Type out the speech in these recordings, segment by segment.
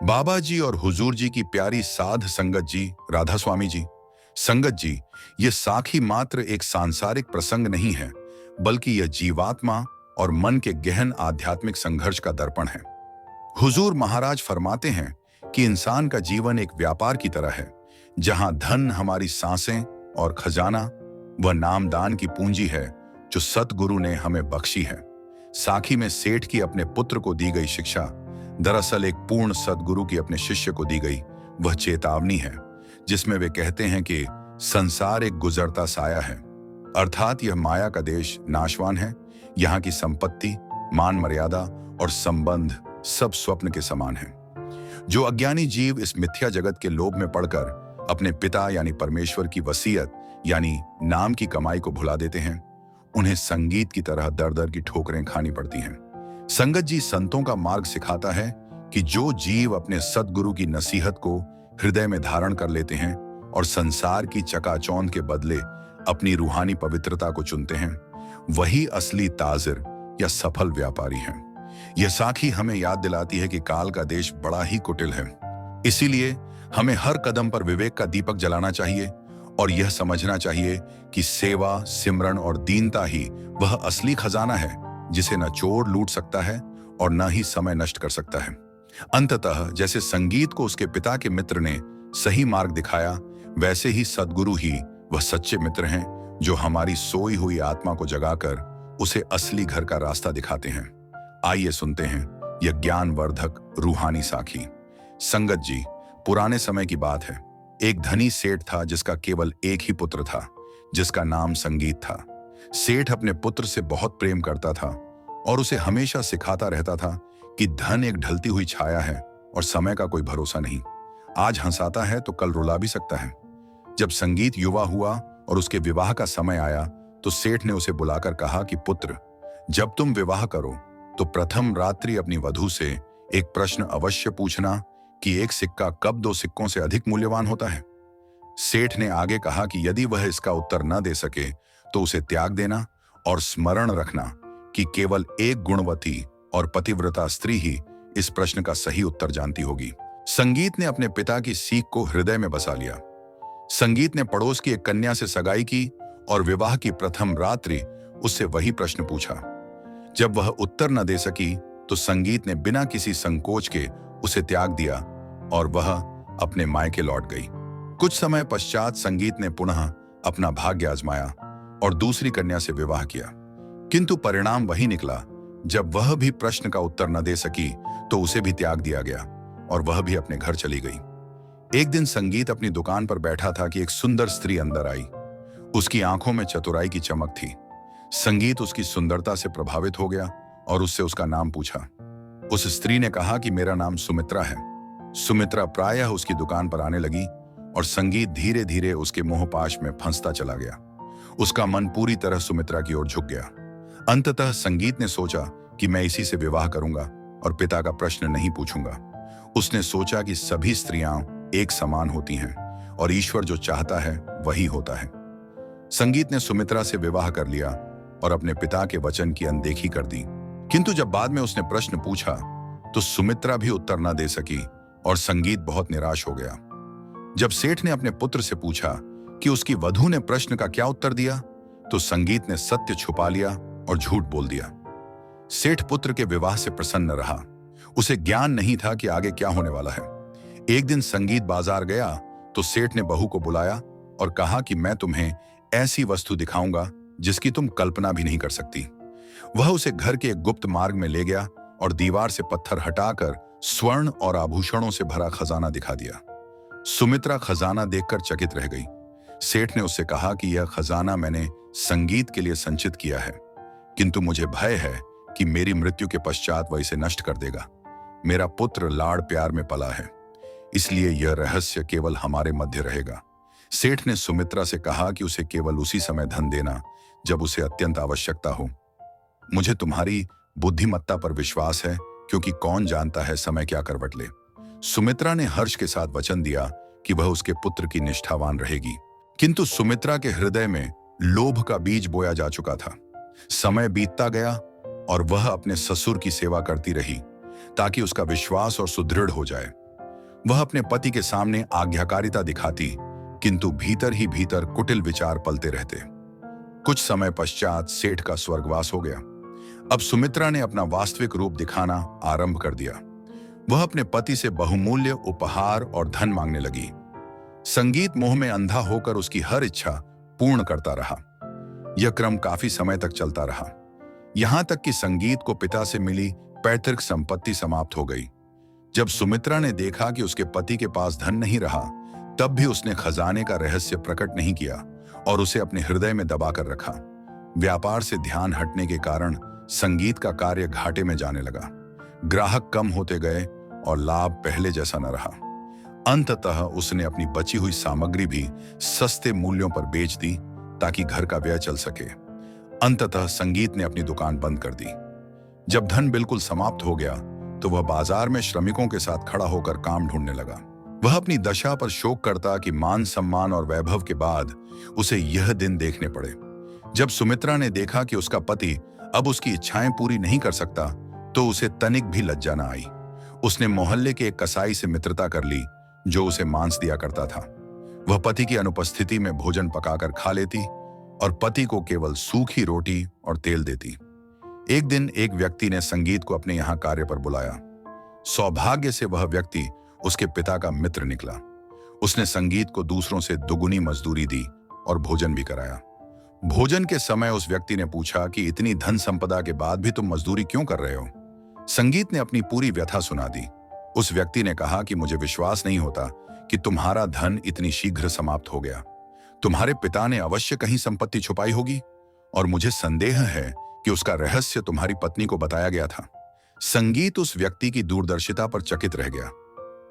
बाबा जी और हुजूर जी की प्यारी साध संगत जी, राधा स्वामी जी। संगत जी, ये साखी मात्र एक सांसारिक प्रसंग नहीं है, बल्कि यह जीवात्मा और मन के गहन आध्यात्मिक संघर्ष का दर्पण है। हुजूर महाराज फरमाते हैं कि इंसान का जीवन एक व्यापार की तरह है, जहां धन हमारी सांसें और खजाना वह नामदान की पूंजी है जो सतगुरु ने हमें बख्शी है। साखी में सेठ की अपने पुत्र को दी गई शिक्षा दरअसल एक पूर्ण सतगुरु की अपने शिष्य को दी गई वह चेतावनी है, जिसमें वे कहते हैं कि संसार एक गुजरता साया है, अर्थात यह माया का देश नाशवान है। यहाँ की संपत्ति, मान मर्यादा और संबंध सब स्वप्न के समान हैं। जो अज्ञानी जीव इस मिथ्या जगत के लोभ में पड़कर अपने पिता यानी परमेश्वर की वसीयत यानी नाम की कमाई को भुला देते हैं, उन्हें संगीत की तरह दर दर की ठोकरें खानी पड़ती हैं। संगत जी, संतों का मार्ग सिखाता है कि जो जीव अपने सतगुरु की नसीहत को हृदय में धारण कर लेते हैं और संसार की चकाचौंध के बदले अपनी रूहानी पवित्रता को चुनते हैं, वही असली ताजिर या सफल व्यापारी हैं। यह साखी हमें याद दिलाती है कि काल का देश बड़ा ही कुटिल है। इसीलिए हमें हर कदम पर विवेक का दीपक जलाना चाहिए और यह समझना चाहिए कि सेवा, सिमरन और दीनता ही वह असली खजाना है जिसे न चोर लूट सकता है और न ही समय नष्ट कर सकता है। अंततः जैसे संगीत को उसके पिता के मित्र ने सही मार्ग दिखाया, वैसे ही सद्गुरु ही वह सच्चे मित्र हैं जो हमारी सोई हुई आत्मा को जगाकर उसे असली घर का रास्ता दिखाते हैं। आइए सुनते हैं यह ज्ञानवर्धक रूहानी साखी। संगत जी, पुराने समय की बात है। एक धनी सेठ था जिसका केवल एक ही पुत्र था, जिसका नाम संगीत था। सेठ अपने पुत्र से बहुत प्रेम करता था और उसे हमेशा सिखाता रहता था कि धन एक ढलती हुई छाया है और समय का कोई भरोसा नहीं। आज हंसाता है तो कल रुला भी सकता है। जब संगीत युवा हुआ और उसके विवाह का समय आया तो सेठ ने उसे बुलाकर कहा कि पुत्र, जब तुम विवाह करो तो प्रथम रात्रि अपनी वधू से एक प्रश्न अवश्य पूछना कि एक सिक्का कब दो सिक्कों से अधिक मूल्यवान होता है। सेठ ने आगे कहा कि यदि वह इसका उत्तर न दे सके तो उसे त्याग देना और स्मरण रखना कि केवल एक गुणवती और पतिव्रता स्त्री ही इस प्रश्न का सही उत्तर जानती होगी। संगीत ने अपने पिता की सीख को हृदय में बसा लिया। संगीत ने पड़ोस की एक कन्या से सगाई की और विवाह की प्रथम रात्रि उससे वही प्रश्न पूछा। जब वह उत्तर न दे सकी तो संगीत ने बिना किसी संकोच के उसे त्याग दिया और वह अपने मायके लौट गई। कुछ समय पश्चात संगीत ने पुनः अपना भाग्य आजमाया और दूसरी कन्या से विवाह किया, किंतु परिणाम वही निकला। जब वह भी प्रश्न का उत्तर न दे सकी तो उसे भी त्याग दिया गया और वह भी अपने घर चली गई। एक दिन संगीत अपनी दुकान पर बैठा था कि एक सुंदर स्त्री अंदर आई। उसकी आंखों में चतुराई की चमक थी। संगीत उसकी सुंदरता से प्रभावित हो गया और उससे उसका नाम पूछा। उस स्त्री ने कहा कि मेरा नाम सुमित्रा है। सुमित्रा प्रायः उसकी दुकान पर आने लगी और संगीत धीरे धीरे उसके मोहपाश में फंसता चला गया। उसका मन पूरी तरह सुमित्रा की ओर झुक गया। अंततः संगीत ने सोचा कि मैं इसी से विवाह करूंगा और पिता का प्रश्न नहीं पूछूंगा। उसने सोचा कि सभी स्त्रियां एक समान होती हैं और ईश्वर जो चाहता है वही होता है। संगीत ने सुमित्रा से विवाह कर लिया और अपने पिता के वचन की अनदेखी कर दी। किंतु जब बाद में उसने प्रश्न पूछा तो सुमित्रा भी उत्तर न दे सकी और संगीत बहुत निराश हो गया। जब सेठ ने अपने पुत्र से पूछा कि उसकी वधू ने प्रश्न का क्या उत्तर दिया तो संगीत ने सत्य छुपा लिया और झूठ बोल दिया। सेठ पुत्र के विवाह से प्रसन्न रहा। उसे ज्ञान नहीं था कि आगे क्या होने वाला है। एक दिन संगीत बाजार गया तो सेठ ने बहू को बुलाया और कहा कि मैं तुम्हें ऐसी वस्तु दिखाऊंगा जिसकी तुम कल्पना भी नहीं कर सकती। वह उसे घर के एक गुप्त मार्ग में ले गया और दीवार से पत्थर हटाकर स्वर्ण और आभूषणों से भरा खजाना दिखा दिया। सुमित्रा खजाना देखकर चकित रह गई। सेठ ने उससे कहा कि यह खजाना मैंने संगीत के लिए संचित किया है, किंतु मुझे भय है कि मेरी मृत्यु के पश्चात वह इसे नष्ट कर देगा। मेरा पुत्र लाड़ प्यार में पला है, इसलिए यह रहस्य केवल हमारे मध्य रहेगा। सेठ ने सुमित्रा से कहा कि उसे केवल उसी समय धन देना जब उसे अत्यंत आवश्यकता हो। मुझे तुम्हारी बुद्धिमत्ता पर विश्वास है, क्योंकि कौन जानता है समय क्या करवट ले। सुमित्रा ने हर्ष के साथ वचन दिया कि वह उसके पुत्र की निष्ठावान रहेगी, किंतु सुमित्रा के हृदय में लोभ का बीज बोया जा चुका था। समय बीतता गया और वह अपने ससुर की सेवा करती रही ताकि उसका विश्वास और सुदृढ़ हो जाए। वह अपने पति के सामने आज्ञाकारिता दिखाती, किंतु भीतर ही भीतर कुटिल विचार पलते रहते। कुछ समय पश्चात सेठ का स्वर्गवास हो गया। अब सुमित्रा ने अपना वास्तविक रूप दिखाना आरंभ कर दिया। वह अपने पति से बहुमूल्य उपहार और धन मांगने लगी। संगीत मोह में अंधा होकर उसकी हर इच्छा पूर्ण करता रहा। यह क्रम काफी समय तक चलता रहा, यहां तक कि संगीत को पिता से मिली पैतृक संपत्ति समाप्त हो गई। जब सुमित्रा ने देखा कि उसके पति के पास धन नहीं रहा, तब भी उसने खजाने का रहस्य प्रकट नहीं किया और उसे अपने हृदय में दबाकर रखा। व्यापार से ध्यान हटने के कारण संगीत का कार्य घाटे में जाने लगा। ग्राहक कम होते गए और लाभ पहले जैसा न रहा। अंततः उसने अपनी बची हुई सामग्री भी सस्ते मूल्यों पर बेच दी ताकि घर का व्यय चल सके। अंततः संगीत ने अपनी दुकान बंद कर दी। जब धन बिल्कुल समाप्त हो गया तो वह बाजार में श्रमिकों के साथ खड़ा होकर काम ढूंढने लगा। वह अपनी दशा पर शोक करता कि मान सम्मान और वैभव के बाद उसे यह दिन देखने पड़े। जब सुमित्रा ने देखा कि उसका पति अब उसकी इच्छाएं पूरी नहीं कर सकता, तो उसे तनिक भी लज्जा न आई। उसने मोहल्ले के एक कसाई से मित्रता कर ली जो उसे मांस दिया करता था। वह पति की अनुपस्थिति में भोजन पकाकर खा लेती और पति को केवल सूखी रोटी और तेल देती। एक दिन एक व्यक्ति ने संगीत को अपने यहाँ कार्य पर बुलाया। सौभाग्य से वह व्यक्ति उसके पिता का मित्र निकला। उसने संगीत को दूसरों से दुगुनी मजदूरी दी और भोजन भी कराया। भोजन के समय उस व्यक्ति ने पूछा कि इतनी धन संपदा के बाद भी तुम मजदूरी क्यों कर रहे हो? संगीत ने अपनी पूरी व्यथा सुना दी। उस व्यक्ति ने कहा कि मुझे विश्वास नहीं होता कि तुम्हारा धन इतनी शीघ्र समाप्त हो गया। तुम्हारे पिता ने अवश्य कहीं संपत्ति छुपाई होगी और मुझे संदेह है कि उसका रहस्य तुम्हारी पत्नी को बताया गया था। संगीत उस व्यक्ति की दूरदर्शिता पर चकित रह गया।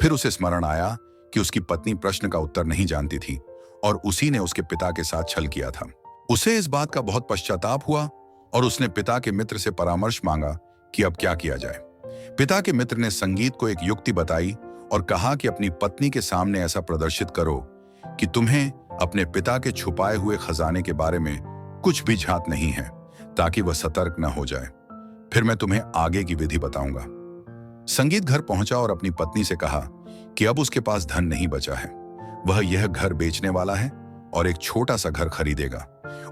फिर उसे स्मरण आया कि उसकी पत्नी प्रश्न का उत्तर नहीं जानती थी और उसी ने उसके पिता के साथ छल किया था। उसे इस बात का बहुत पश्चाताप हुआ और उसने पिता के मित्र से परामर्श मांगा कि अब क्या किया जाए। पिता के मित्र ने संगीत को एक युक्ति बताई और कहा कि अपनी पत्नी के सामने ऐसा प्रदर्शित करो कि तुम्हें अपने पिता के छुपाए हुए खजाने के बारे में कुछ भी झात नहीं है, ताकि वह सतर्क न हो जाए। फिर मैं तुम्हें आगे की विधि बताऊंगा। संगीत घर पहुंचा और अपनी पत्नी से कहा कि अब उसके पास धन नहीं बचा है। वह यह घर बेचने वाला है और एक छोटा सा घर खरीदेगा।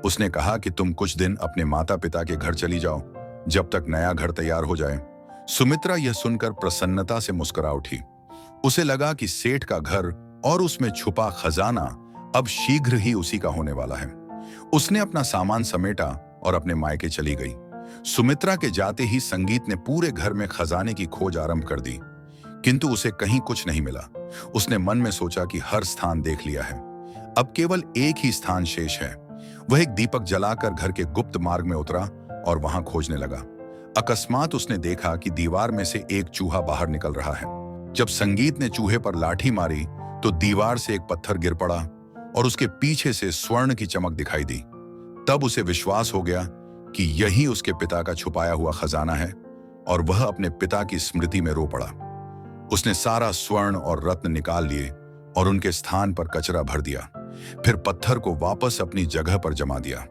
उसने कहा कि तुम कुछ दिन अपने माता पिता के घर चली जाओ जब तक नया घर तैयार हो जाए। सुमित्रा यह सुनकर प्रसन्नता से मुस्कुरा उठी। उसे लगा कि सेठ का घर और उसमें छुपा खजाना अब शीघ्र ही उसी का होने वाला है। उसने अपना सामान समेटा और अपने मायके चली गई। सुमित्रा के जाते ही संगीत ने पूरे घर में खजाने की खोज आरंभ कर दी, किंतु उसे कहीं कुछ नहीं मिला। उसने मन में सोचा कि हर स्थान देख लिया है, अब केवल एक ही स्थान शेष है। वह एक दीपक जलाकर घर के गुप्त मार्ग में उतरा और वहां खोजने लगा। अकस्मात उसने देखा कि दीवार में से एक चूहा बाहर निकल रहा है। जब संगीत ने चूहे पर लाठी मारी तो दीवार से एक पत्थर गिर पड़ा और उसके पीछे से स्वर्ण की चमक दिखाई दी। तब उसे विश्वास हो गया कि यही उसके पिता का छुपाया हुआ खजाना है और वह अपने पिता की स्मृति में रो पड़ा। उसने सारा स्वर्ण और रत्न निकाल लिए और उनके स्थान पर कचरा भर दिया, फिर पत्थर को वापस अपनी जगह पर जमा दिया।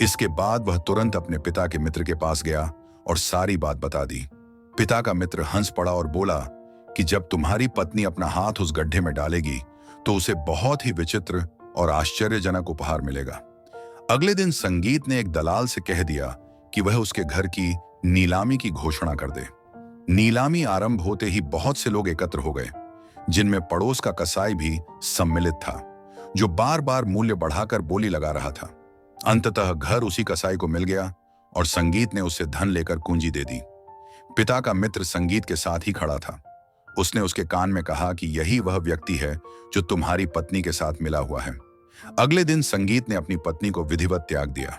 इसके बाद वह तुरंत अपने पिता के मित्र के पास गया और सारी बात बता दी। पिता का मित्र हंस पड़ा और बोला कि जब तुम्हारी पत्नी अपना हाथ उस गड्ढे में डालेगी तो उसे बहुत ही विचित्र और आश्चर्यजनक उपहार मिलेगा। अगले दिन संगीत ने एक दलाल से कह दिया कि वह उसके घर की नीलामी की घोषणा कर दे। नीलामी आरंभ होते ही बहुत से लोग एकत्र हो गए, जिनमें पड़ोस का कसाई भी सम्मिलित था, जो बार बार मूल्य बढ़ाकर बोली लगा रहा था। अंततः घर उसी कसाई को मिल गया और संगीत ने उससे धन लेकर कुंजी दे दी। पिता का मित्र संगीत के साथ ही खड़ा था। उसने उसके कान में कहा कि यही वह व्यक्ति है जो तुम्हारी पत्नी के साथ मिला हुआ है। अगले दिन संगीत ने अपनी पत्नी को विधिवत त्याग दिया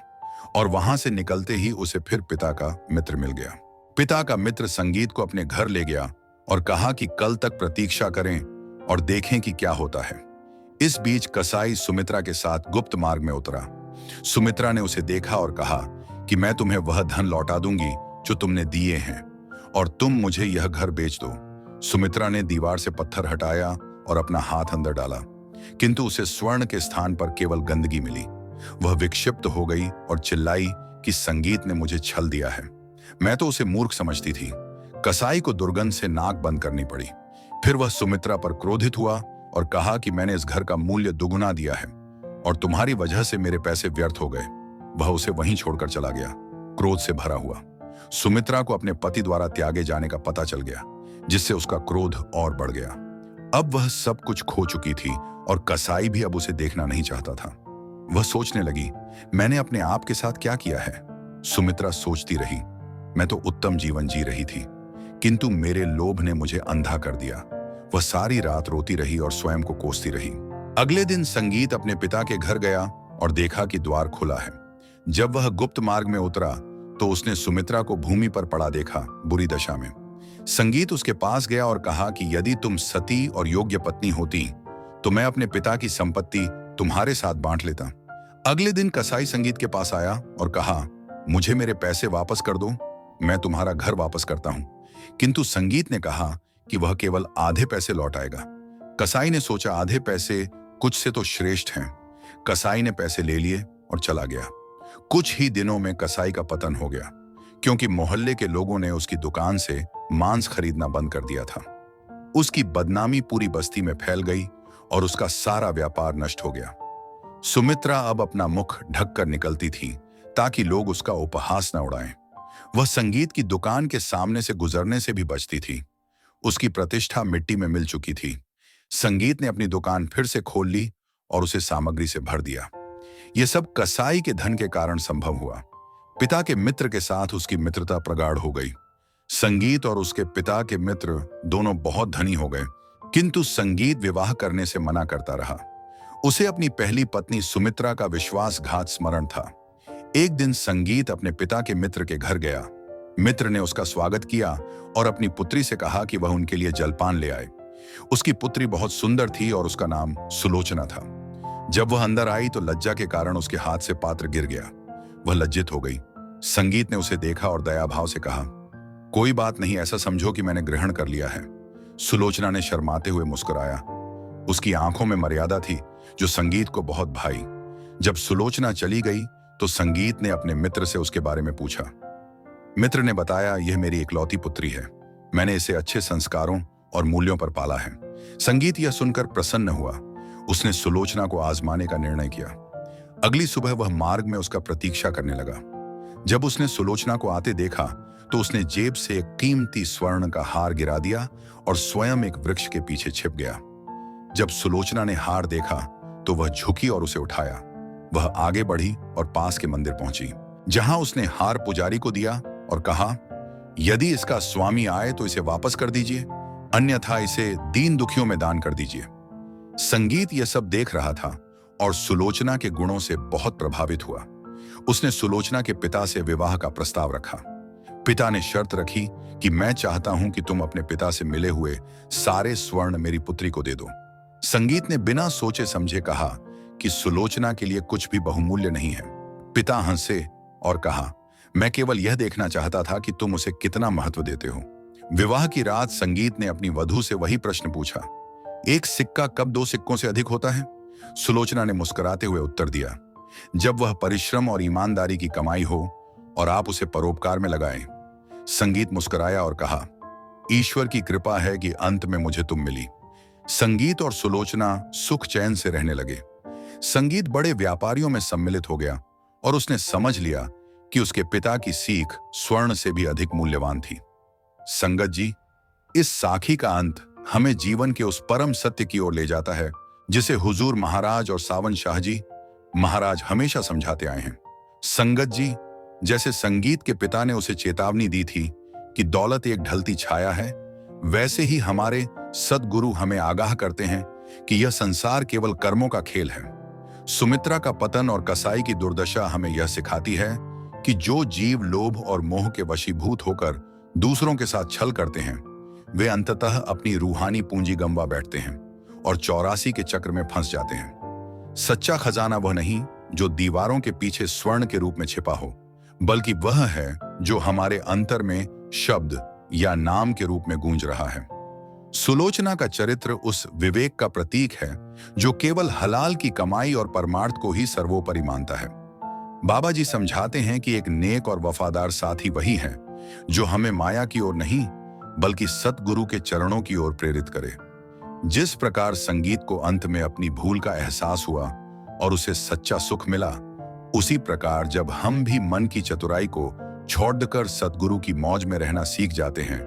और वहां से निकलते ही उसे फिर पिता का मित्र मिल गया। पिता का मित्र संगीत को अपने घर ले गया और कहा कि कल तक प्रतीक्षा करें और देखें कि क्या होता है। इस बीच कसाई सुमित्रा के साथ गुप्त मार्ग में उतरा। सुमित्रा ने उसे देखा और कहा कि मैं तुम्हें वह धन लौटा दूंगी जो तुमने दिए हैं और तुम मुझे यह घर बेच दो। सुमित्रा ने दीवार से पत्थर हटाया और अपना हाथ अंदर डाला, किंतु उसे स्वर्ण के स्थान पर केवल गंदगी मिली। वह विक्षिप्त हो गई और चिल्लाई कि संगीत ने मुझे छल दिया है। मैं तो उसे मूर्ख समझती थी। कसाई को दुर्गंध से नाक बंद करनी पड़ी। फिर वह सुमित्रा पर क्रोधित हुआ और कहा कि मैंने इस घर का मूल्य दुगुना दिया है और तुम्हारी वजह से मेरे पैसे व्यर्थ हो गए। वह उसे वहीं छोड़कर चला गया, क्रोध से भरा हुआ। सुमित्रा को अपने पति द्वारा त्यागे जाने का पता चल गया, जिससे उसका क्रोध और बढ़ गया। अब वह सब कुछ खो चुकी थी और कसाई भी अब उसे देखना नहीं चाहता था। वह सोचने लगी, मैंने अपने आप के साथ क्या किया है। सुमित्रा सोचती रही, मैं तो उत्तम जीवन जी रही थी, किंतु मेरे लोभ ने मुझे अंधा कर दिया। वह सारी रात रोती रही और स्वयं को कोसती रही। अगले दिन संगीत अपने पिता के घर गया और देखा कि द्वार खुला है। जब वह गुप्त मार्ग में उतरा तो उसने सुमित्रा को भूमि पर पड़ा देखा, बुरी दशा में। संगीत उसके पास गया और कहा कि यदि तुम सती और योग्य पत्नी होती तो मैं अपने पिता की संपत्ति तुम्हारे साथ बांट लेता। अगले दिन कसाई संगीत के पास आया और कहा, मुझे मेरे पैसे वापस कर दो, मैं तुम्हारा घर वापस करता हूं। किंतु संगीत ने कहा कि वह केवल आधे पैसे लौटाएगा। कसाई ने सोचा, आधे पैसे कुछ से तो श्रेष्ठ हैं। कसाई ने पैसे ले लिए और चला गया। कुछ ही दिनों में कसाई का पतन हो गया, क्योंकि मोहल्ले के लोगों ने उसकी दुकान से मांस खरीदना बंद कर दिया था। उसकी बदनामी पूरी बस्ती में फैल गई और उसका सारा व्यापार नष्ट हो गया। सुमित्रा अब अपना मुख ढक कर निकलती थी ताकि लोग उसका उपहास न उड़ाएं। वह संगीत की दुकान के सामने से गुजरने से भी बचती थी। उसकी प्रतिष्ठा मिट्टी में मिल चुकी थी। संगीत ने अपनी दुकान फिर से खोल ली और उसे सामग्री से भर दिया। यह सब कसाई के धन के कारण संभव हुआ। पिता के मित्र के साथ उसकी मित्रता प्रगाढ़ हो गई। संगीत और उसके पिता के मित्र दोनों बहुत धनी हो गए, किंतु संगीत विवाह करने से मना करता रहा। उसे अपनी पहली पत्नी सुमित्रा का विश्वासघात स्मरण था। एक दिन संगीत अपने पिता के मित्र के घर गया। मित्र ने उसका स्वागत किया और अपनी पुत्री से कहा कि वह उनके लिए जलपान ले आए। उसकी पुत्री बहुत सुंदर थी और उसका नाम सुलोचना था। जब वह अंदर आई तो लज्जा के कारण उसके हाथ से पात्र गिर गया। वह लज्जित हो गई। संगीत ने उसे देखा और दया भाव से कहा, कोई बात नहीं, ऐसा समझो कि मैंने ग्रहण कर लिया है। सुलोचना ने शर्माते हुए मुस्कुराया। उसकी आंखों में मर्यादा थी जो संगीत को बहुत भाई। जब सुलोचना चली गई तो संगीत ने अपने मित्र से उसके बारे में पूछा। मित्र ने बताया, यह मेरी इकलौती पुत्री है, मैंने इसे अच्छे संस्कारों और मूल्यों पर पाला है। संगीत यह सुनकर प्रसन्न हुआ। उसने सुलोचना को आजमाने का निर्णय किया। अगली सुबह वह मार्ग में उसका प्रतीक्षा करने लगा। जब उसने सुलोचना को आते देखा तो उसने जेब से एक कीमती स्वर्ण का हार गिरा दिया और स्वयं एक वृक्ष के पीछे छिप गया। जब सुलोचना ने हार देखा तो वह झुकी और उसे उठाया। वह आगे बढ़ी और पास के मंदिर पहुंची, जहां उसने हार पुजारी को दिया और कहा, यदि इसका स्वामी आए तो इसे वापस कर दीजिए, अन्यथा इसे दीन दुखियों में दान कर दीजिए। संगीत यह सब देख रहा था और सुलोचना के गुणों से बहुत प्रभावित हुआ। उसने सुलोचना के पिता से विवाह का प्रस्ताव रखा। पिता ने शर्त रखी कि मैं चाहता हूं कि तुम अपने पिता से मिले हुए सारे स्वर्ण मेरी पुत्री को दे दो। संगीत ने बिना सोचे समझे कहा कि सुलोचना के लिए कुछ भी बहुमूल्य नहीं है। पिता हंसे और कहा, मैं केवल यह देखना चाहता था कि तुम उसे कितना महत्व देते हो। विवाह की रात संगीत ने अपनी वधू से वही प्रश्न पूछा, एक सिक्का कब 2 सिक्कों से अधिक होता है? सुलोचना ने मुस्कुराते हुए उत्तर दिया, जब वह परिश्रम और ईमानदारी की कमाई हो और आप उसे परोपकार में लगाएं। संगीत मुस्कुराया और कहा, ईश्वर की कृपा है कि अंत में मुझे तुम मिली। संगीत और सुलोचना सुख चैन से रहने लगे। संगीत बड़े व्यापारियों में सम्मिलित हो गया और उसने समझ लिया कि उसके पिता की सीख स्वर्ण से भी अधिक मूल्यवान थी। संगत जी, इस साखी का अंत हमें जीवन के उस परम सत्य की ओर ले जाता है जिसे हुजूर महाराज और सावन शाह जी महाराज हमेशा समझाते आए हैं। संगत जी, जैसे संगीत के पिता ने उसे चेतावनी दी थी कि दौलत एक ढलती छाया है, वैसे ही हमारे सद्गुरु हमें आगाह करते हैं कि यह संसार केवल कर्मों का खेल है। सुमित्रा का पतन और कसाई की दुर्दशा हमें यह सिखाती है कि जो जीव लोभ और मोह के वशीभूत होकर दूसरों के साथ छल करते हैं, वे अंततः अपनी रूहानी पूंजी गंवा बैठते हैं और 84 के चक्र में फंस जाते हैं। सच्चा खजाना वह नहीं जो दीवारों के पीछे स्वर्ण के रूप में छिपा हो, बल्कि वह है जो हमारे अंतर में शब्द या नाम के रूप में गूंज रहा है। सुलोचना का चरित्र उस विवेक का प्रतीक है जो केवल हलाल की कमाई और परमार्थ को ही सर्वोपरि मानता है। बाबा जी समझाते हैं कि एक नेक और वफादार साथी वही है जो हमें माया की ओर नहीं बल्कि सतगुरु के चरणों की ओर प्रेरित करे। जिस प्रकार संगीत को अंत में अपनी भूल का एहसास हुआ और उसे सच्चा सुख मिला, उसी प्रकार जब हम भी मन की चतुराई को छोड़कर सतगुरु की मौज में रहना सीख जाते हैं,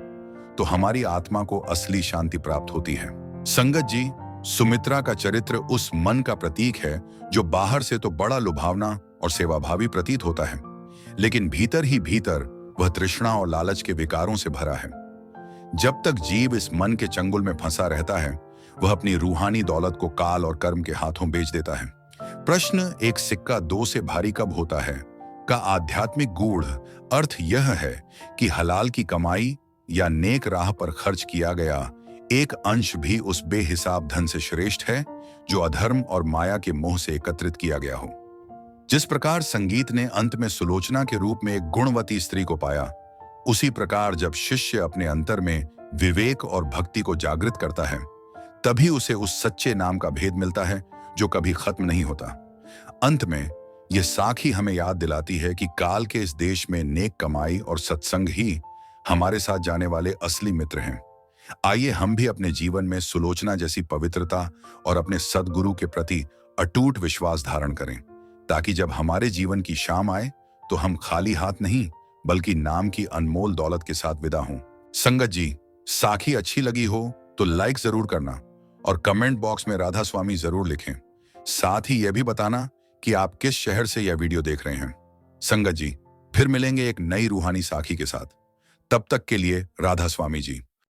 तो हमारी आत्मा को असली शांति प्राप्त होती है। संगत जी, सुमित्रा का चरित्र उस मन का प्रतीक है जो बाहर से तो बड़ा लुभावना और सेवाभावी प्रतीत होता है, लेकिन भीतर ही भीतर वह तृष्णा और लालच के विकारों से भरा है। जब तक जीव इस मन के चंगुल में फंसा रहता है, वह अपनी रूहानी दौलत को काल और कर्म के हाथों बेच देता है। प्रश्न, एक सिक्का दो से भारी कब होता है, का आध्यात्मिक गूढ़ अर्थ यह है कि हलाल की कमाई या नेक राह पर खर्च किया गया एक अंश भी उस बेहिसाब धन से श्रेष्ठ है जो अधर्म और माया के मोह से एकत्रित किया गया हो। जिस प्रकार संगीत ने अंत में सुलोचना के रूप में एक गुणवती स्त्री को पाया, उसी प्रकार जब शिष्य अपने अंतर में विवेक और भक्ति को जागृत करता है, तभी उसे उस सच्चे नाम का भेद मिलता है जो कभी खत्म नहीं होता। अंत में यह साखी हमें याद दिलाती है कि काल के इस देश में नेक कमाई और सत्संग ही हमारे साथ जाने वाले असली मित्र हैं। आइए हम भी अपने जीवन में सुलोचना जैसी पवित्रता और अपने सद्गुरु के प्रति अटूट विश्वास धारण करें, ताकि जब हमारे जीवन की शाम आए तो हम खाली हाथ नहीं बल्कि नाम की अनमोल दौलत के साथ विदा हों। संगत जी, साखी अच्छी लगी हो तो लाइक जरूर करना और कमेंट बॉक्स में राधा स्वामी जरूर लिखें। साथ ही यह भी बताना कि आप किस शहर से यह वीडियो देख रहे हैं। संगत जी, फिर मिलेंगे एक नई रूहानी साखी के साथ। तब तक के लिए राधा स्वामी जी।